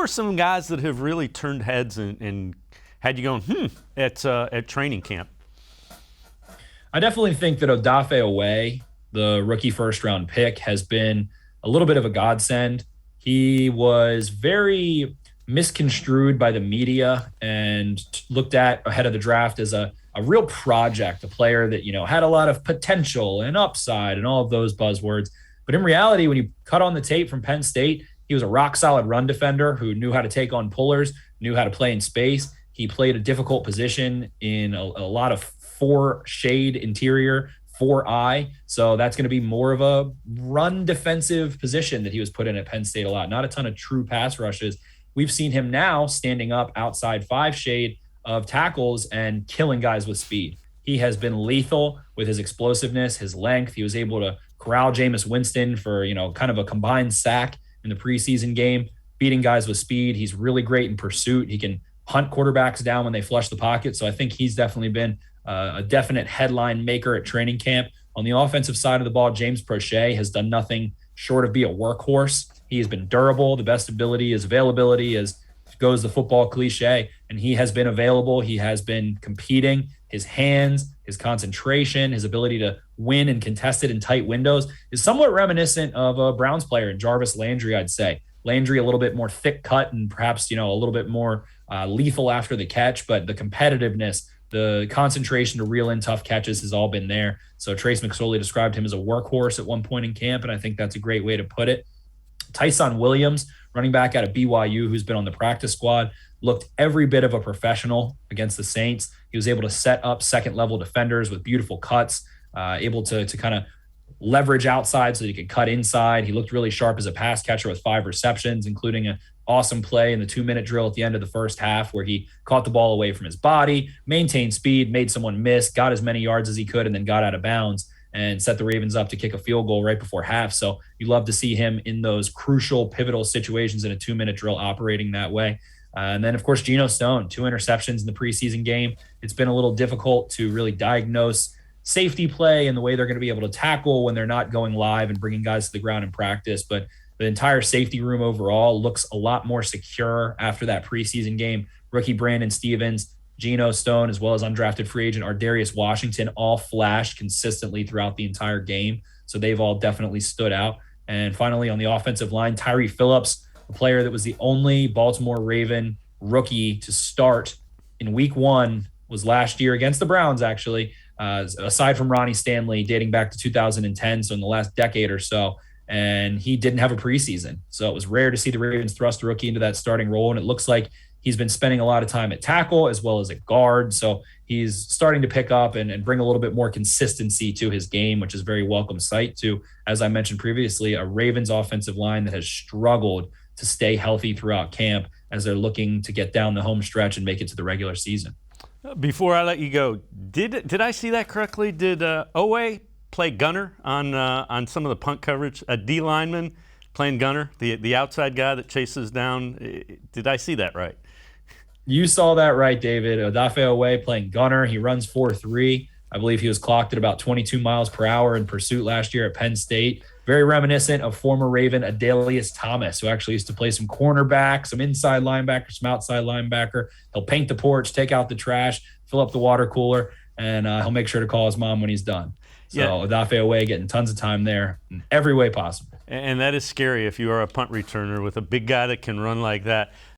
are some guys that have really turned heads and had you going, at training camp? I definitely think that Odafe Oweh, the rookie first-round pick, has been a little bit of a godsend. He was very misconstrued by the media and looked at ahead of the draft as a real project, a player that, had a lot of potential and upside and all of those buzzwords. But in reality, when you cut on the tape from Penn State, he was a rock-solid run defender who knew how to take on pullers, knew how to play in space. He played a difficult position in a lot of 4-shade interior, 4-eye. So that's going to be more of a run defensive position that he was put in at Penn State a lot. Not a ton of true pass rushes. We've seen him now standing up outside 5-shade of tackles and killing guys with speed. He has been lethal with his explosiveness, his length. He was able to corral Jameis Winston for, kind of a combined sack in the preseason game, beating guys with speed. He's really great in pursuit. He can hunt quarterbacks down when they flush the pocket. So I think he's definitely been a definite headline maker at training camp. On the offensive side of the ball, James Prochet has done nothing short of be a workhorse. He has been durable. The best ability is availability, as goes the football cliche, and he has been available. He has been competing. His hands, his concentration, his ability to win and contest it in tight windows is somewhat reminiscent of a Browns player, Jarvis Landry, I'd say. Landry a little bit more thick cut and perhaps, a little bit more lethal after the catch, but the competitiveness, the concentration to reel in tough catches has all been there. So Trace McSorley described him as a workhorse at one point in camp, and I think that's a great way to put it. Tyson Williams, running back out of BYU, who's been on the practice squad, looked every bit of a professional against the Saints. He was able to set up second-level defenders with beautiful cuts, able to kind of leverage outside so that he could cut inside. He looked really sharp as a pass catcher with 5 receptions, including an awesome play in the 2-minute drill at the end of the first half where he caught the ball away from his body, maintained speed, made someone miss, got as many yards as he could, and then got out of bounds and set the Ravens up to kick a field goal right before half. So you love to see him in those crucial, pivotal situations in a 2-minute drill operating that way. And then, of course, Geno Stone, 2 interceptions in the preseason game. It's been a little difficult to really diagnose safety play and the way they're going to be able to tackle when they're not going live and bringing guys to the ground in practice. But the entire safety room overall looks a lot more secure after that preseason game. Rookie Brandon Stevens, Geno Stone, as well as undrafted free agent Ardarius Washington all flashed consistently throughout the entire game. So they've all definitely stood out. And finally, on the offensive line, Tyree Phillips, a player that was the only Baltimore Raven rookie to start in week 1, was last year against the Browns, actually, aside from Ronnie Stanley, dating back to 2010, so in the last decade or so. And he didn't have a preseason. So it was rare to see the Ravens thrust a rookie into that starting role. And it looks like he's been spending a lot of time at tackle as well as at guard. So he's starting to pick up and bring a little bit more consistency to his game, which is a very welcome sight to, as I mentioned previously, a Ravens offensive line that has struggled to stay healthy throughout camp as they're looking to get down the home stretch and make it to the regular season. Before I let you go, did I see that correctly? Did Oweh play gunner on some of the punt coverage? A D lineman playing gunner, the outside guy that chases down. Did I see that right? You saw that right, David. Odafe Oweh playing gunner. He runs 4.3. I believe he was clocked at about 22 miles per hour in pursuit last year at Penn State. Very reminiscent of former Raven Adalius Thomas, who actually used to play some cornerback, some inside linebacker, some outside linebacker. He'll paint the porch, take out the trash, fill up the water cooler, and he'll make sure to call his mom when he's done. So yeah. Odafe Oweh getting tons of time there in every way possible. And that is scary if you are a punt returner with a big guy that can run like that.